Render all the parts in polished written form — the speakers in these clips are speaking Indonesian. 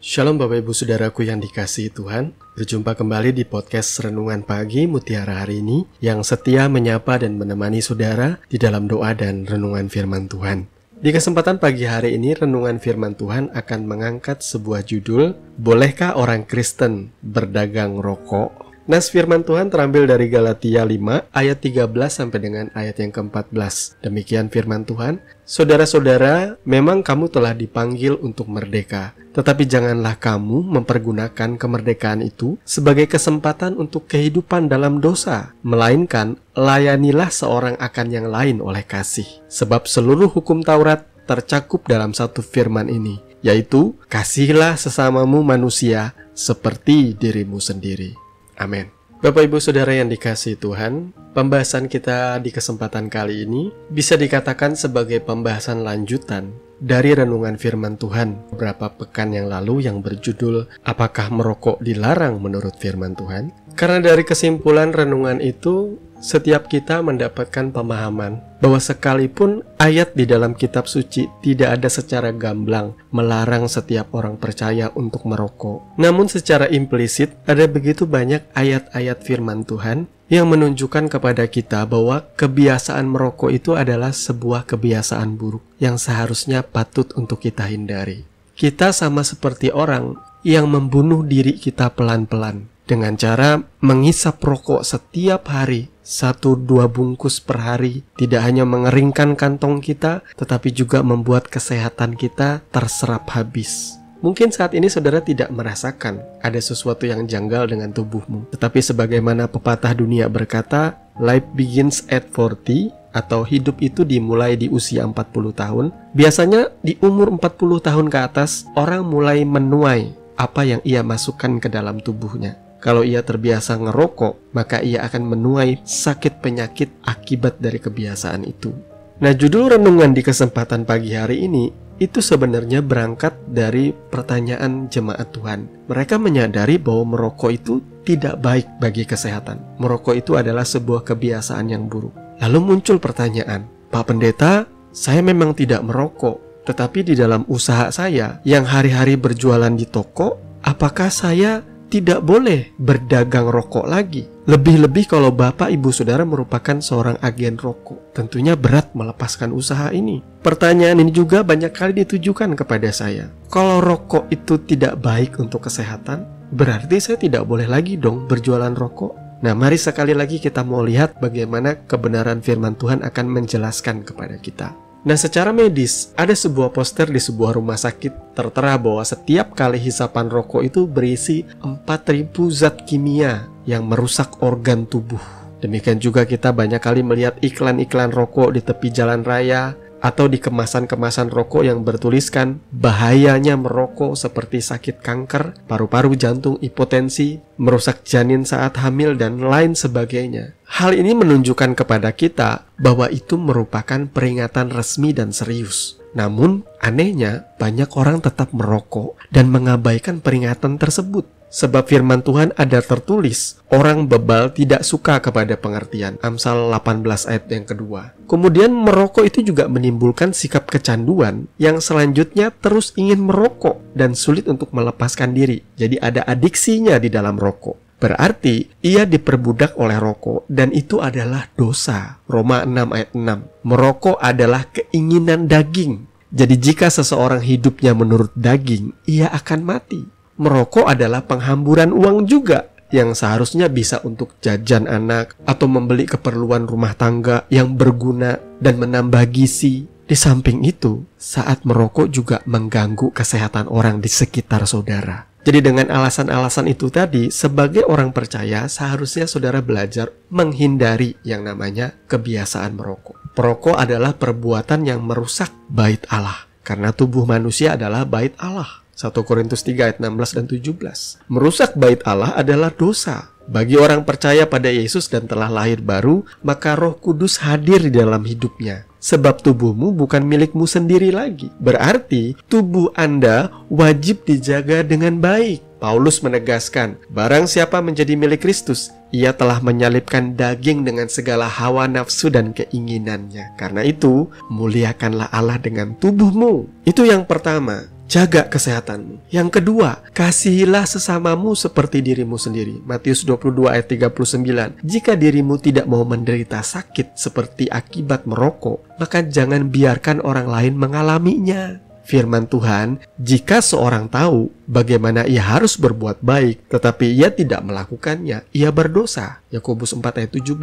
Shalom Bapak Ibu Saudaraku yang dikasihi Tuhan. Berjumpa kembali di podcast Renungan Pagi Mutiara hari ini yang setia menyapa dan menemani saudara di dalam doa dan renungan firman Tuhan. Di kesempatan pagi hari ini, renungan firman Tuhan akan mengangkat sebuah judul, Bolehkah orang Kristen berdagang rokok? Nas firman Tuhan terambil dari Galatia 5 ayat 13 sampai dengan ayat yang ke-14. Demikian firman Tuhan, saudara-saudara, memang kamu telah dipanggil untuk merdeka, tetapi janganlah kamu mempergunakan kemerdekaan itu sebagai kesempatan untuk kehidupan dalam dosa, melainkan layanilah seorang akan yang lain oleh kasih. Sebab seluruh hukum Taurat tercakup dalam satu firman ini, yaitu kasihilah sesamamu manusia seperti dirimu sendiri. Amin. Bapak Ibu Saudara yang dikasihi Tuhan, pembahasan kita di kesempatan kali ini bisa dikatakan sebagai pembahasan lanjutan dari renungan firman Tuhan beberapa pekan yang lalu yang berjudul Apakah merokok dilarang menurut firman Tuhan? Karena dari kesimpulan renungan itu, setiap kita mendapatkan pemahaman bahwa sekalipun ayat di dalam kitab suci tidak ada secara gamblang melarang setiap orang percaya untuk merokok. Namun secara implisit ada begitu banyak ayat-ayat firman Tuhan yang menunjukkan kepada kita bahwa kebiasaan merokok itu adalah sebuah kebiasaan buruk yang seharusnya patut untuk kita hindari. Kita sama seperti orang yang membunuh diri kita pelan-pelan dengan cara menghisap rokok setiap hari, 1-2 bungkus per hari, tidak hanya mengeringkan kantong kita, tetapi juga membuat kesehatan kita terserap habis. Mungkin saat ini saudara tidak merasakan ada sesuatu yang janggal dengan tubuhmu. Tetapi sebagaimana pepatah dunia berkata, life begins at 40, atau hidup itu dimulai di usia 40 tahun. Biasanya di umur 40 tahun ke atas, orang mulai menuai apa yang ia masukkan ke dalam tubuhnya. Kalau ia terbiasa ngerokok, maka ia akan menuai sakit penyakit akibat dari kebiasaan itu. Nah, judul renungan di kesempatan pagi hari ini itu sebenarnya berangkat dari pertanyaan jemaat Tuhan. Mereka menyadari bahwa merokok itu tidak baik bagi kesehatan. Merokok itu adalah sebuah kebiasaan yang buruk. Lalu muncul pertanyaan, Pak Pendeta, saya memang tidak merokok, tetapi di dalam usaha saya yang hari-hari berjualan di toko, apakah saya tidak boleh berdagang rokok lagi? Lebih-lebih kalau Bapak Ibu Saudara merupakan seorang agen rokok, tentunya berat melepaskan usaha ini. Pertanyaan ini juga banyak kali ditujukan kepada saya. Kalau rokok itu tidak baik untuk kesehatan, berarti saya tidak boleh lagi dong berjualan rokok? Nah, mari sekali lagi kita mau lihat bagaimana kebenaran firman Tuhan akan menjelaskan kepada kita. Nah, secara medis, ada sebuah poster di sebuah rumah sakit tertera bahwa setiap kali hisapan rokok itu berisi 4.000 zat kimia yang merusak organ tubuh. Demikian juga kita banyak kali melihat iklan-iklan rokok di tepi jalan raya atau di kemasan-kemasan rokok yang bertuliskan bahayanya merokok seperti sakit kanker, paru-paru, jantung, hipotensi, merusak janin saat hamil, dan lain sebagainya. Hal ini menunjukkan kepada kita bahwa itu merupakan peringatan resmi dan serius. Namun, anehnya banyak orang tetap merokok dan mengabaikan peringatan tersebut. Sebab firman Tuhan ada tertulis, orang bebal tidak suka kepada pengertian. Amsal 18 ayat yang kedua. Kemudian merokok itu juga menimbulkan sikap kecanduan yang selanjutnya terus ingin merokok dan sulit untuk melepaskan diri. Jadi ada adiksinya di dalam rokok. Berarti ia diperbudak oleh rokok dan itu adalah dosa. Roma 6 ayat 6. Merokok adalah keinginan daging. Jadi jika seseorang hidupnya menurut daging, ia akan mati. Merokok adalah penghamburan uang juga yang seharusnya bisa untuk jajan anak atau membeli keperluan rumah tangga yang berguna dan menambah gizi. Di samping itu, saat merokok juga mengganggu kesehatan orang di sekitar saudara. Jadi dengan alasan-alasan itu tadi, sebagai orang percaya seharusnya saudara belajar menghindari yang namanya kebiasaan merokok. Perokok adalah perbuatan yang merusak bait Allah, karena tubuh manusia adalah bait Allah. 1 Korintus 3 ayat 16 dan 17. Merusak bait Allah adalah dosa. Bagi orang percaya pada Yesus dan telah lahir baru, maka Roh Kudus hadir di dalam hidupnya. Sebab tubuhmu bukan milikmu sendiri lagi. Berarti tubuh Anda wajib dijaga dengan baik. Paulus menegaskan, barang siapa menjadi milik Kristus, ia telah menyalibkan daging dengan segala hawa nafsu dan keinginannya. Karena itu, muliakanlah Allah dengan tubuhmu. Itu yang pertama. jaga kesehatanmu. Yang kedua, kasihilah sesamamu seperti dirimu sendiri. Matius 22 ayat 39. Jika dirimu tidak mau menderita sakit seperti akibat merokok, maka jangan biarkan orang lain mengalaminya. Firman Tuhan, jika seorang tahu bagaimana ia harus berbuat baik, tetapi ia tidak melakukannya, ia berdosa. Yakobus 4 ayat 17.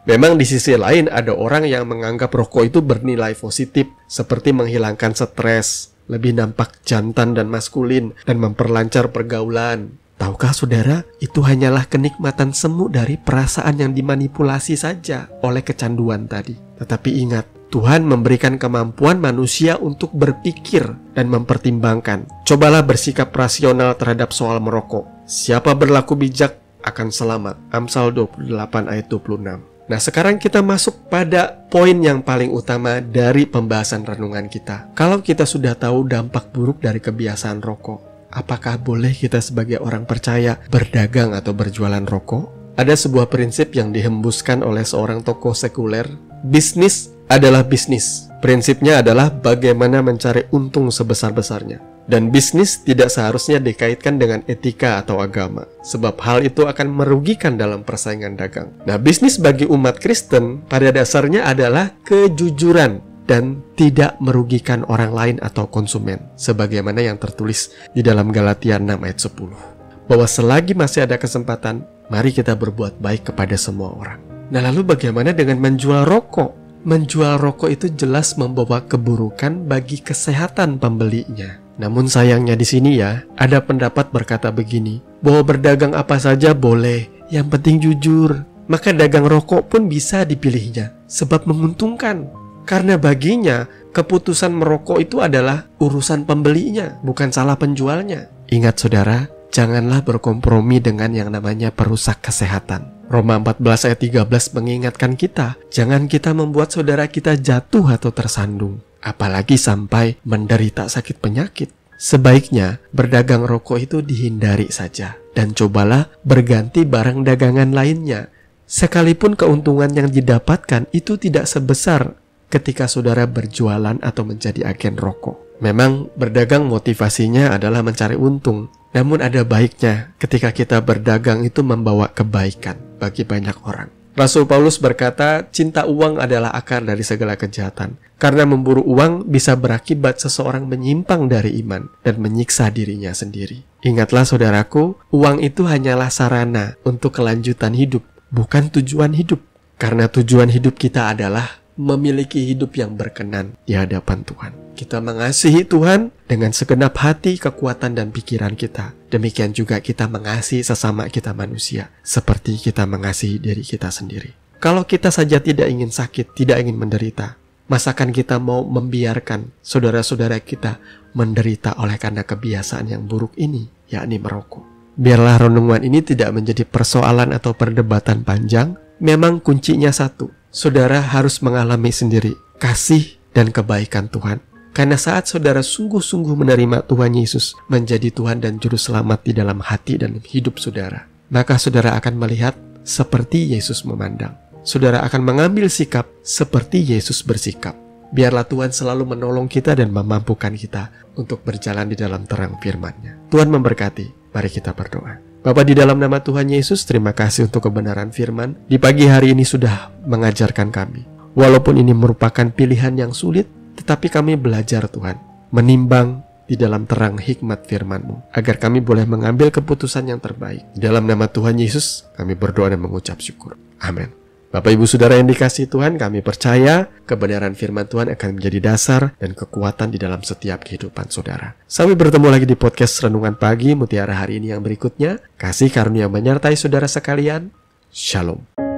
Memang di sisi lain ada orang yang menganggap rokok itu bernilai positif, seperti menghilangkan stres, lebih nampak jantan dan maskulin, dan memperlancar pergaulan. Tahukah saudara, itu hanyalah kenikmatan semu dari perasaan yang dimanipulasi saja oleh kecanduan tadi. Tetapi ingat, Tuhan memberikan kemampuan manusia untuk berpikir dan mempertimbangkan. Cobalah bersikap rasional terhadap soal merokok. Siapa berlaku bijak akan selamat. Amsal 28 ayat 26. Nah, sekarang kita masuk pada poin yang paling utama dari pembahasan renungan kita. Kalau kita sudah tahu dampak buruk dari kebiasaan rokok, apakah boleh kita sebagai orang percaya berdagang atau berjualan rokok? Ada sebuah prinsip yang dihembuskan oleh seorang tokoh sekuler. Bisnis adalah bisnis. Prinsipnya adalah bagaimana mencari untung sebesar-besarnya. Dan bisnis tidak seharusnya dikaitkan dengan etika atau agama, sebab hal itu akan merugikan dalam persaingan dagang. Nah, bisnis bagi umat Kristen pada dasarnya adalah kejujuran dan tidak merugikan orang lain atau konsumen, sebagaimana yang tertulis di dalam Galatia 6 ayat 10. Bahwa selagi masih ada kesempatan, mari kita berbuat baik kepada semua orang. Nah, lalu bagaimana dengan menjual rokok? Menjual rokok itu jelas membawa keburukan bagi kesehatan pembelinya. Namun sayangnya di sini ya, ada pendapat berkata begini, bahwa berdagang apa saja boleh, yang penting jujur. Maka dagang rokok pun bisa dipilihnya, sebab menguntungkan. Karena baginya, keputusan merokok itu adalah urusan pembelinya, bukan salah penjualnya. Ingat saudara, janganlah berkompromi dengan yang namanya perusak kesehatan. Roma 14 ayat 13 mengingatkan kita, jangan kita membuat saudara kita jatuh atau tersandung, apalagi sampai menderita sakit penyakit. Sebaiknya berdagang rokok itu dihindari saja, dan cobalah berganti barang dagangan lainnya. Sekalipun keuntungan yang didapatkan itu tidak sebesar ketika saudara berjualan atau menjadi agen rokok. Memang berdagang motivasinya adalah mencari untung, namun ada baiknya ketika kita berdagang itu membawa kebaikan bagi banyak orang. Rasul Paulus berkata, cinta uang adalah akar dari segala kejahatan. Karena memburu uang bisa berakibat seseorang menyimpang dari iman dan menyiksa dirinya sendiri. Ingatlah saudaraku, uang itu hanyalah sarana untuk kelanjutan hidup, bukan tujuan hidup. Karena tujuan hidup kita adalah memiliki hidup yang berkenan di hadapan Tuhan. Kita mengasihi Tuhan dengan segenap hati, kekuatan, dan pikiran kita. Demikian juga kita mengasihi sesama kita manusia, seperti kita mengasihi diri kita sendiri. Kalau kita saja tidak ingin sakit, tidak ingin menderita, masakan kita mau membiarkan saudara-saudara kita menderita oleh karena kebiasaan yang buruk ini, yakni merokok? Biarlah renungan ini tidak menjadi persoalan atau perdebatan panjang. Memang kuncinya satu, saudara harus mengalami sendiri kasih dan kebaikan Tuhan. Karena saat saudara sungguh-sungguh menerima Tuhan Yesus menjadi Tuhan dan Juru Selamat di dalam hati dan hidup saudara, maka saudara akan melihat seperti Yesus memandang. Saudara akan mengambil sikap seperti Yesus bersikap. Biarlah Tuhan selalu menolong kita dan memampukan kita untuk berjalan di dalam terang firman-Nya. Tuhan memberkati. Mari kita berdoa. Bapa, di dalam nama Tuhan Yesus, terima kasih untuk kebenaran firman. Di pagi hari ini sudah mengajarkan kami. Walaupun ini merupakan pilihan yang sulit, tetapi kami belajar Tuhan, menimbang di dalam terang hikmat firman-Mu, agar kami boleh mengambil keputusan yang terbaik. Di dalam nama Tuhan Yesus, kami berdoa dan mengucap syukur. Amin. Bapak Ibu Saudara yang dikasihi Tuhan, kami percaya kebenaran firman Tuhan akan menjadi dasar dan kekuatan di dalam setiap kehidupan saudara. Sampai bertemu lagi di podcast Renungan Pagi Mutiara hari ini yang berikutnya. Kasih karunia menyertai saudara sekalian. Shalom.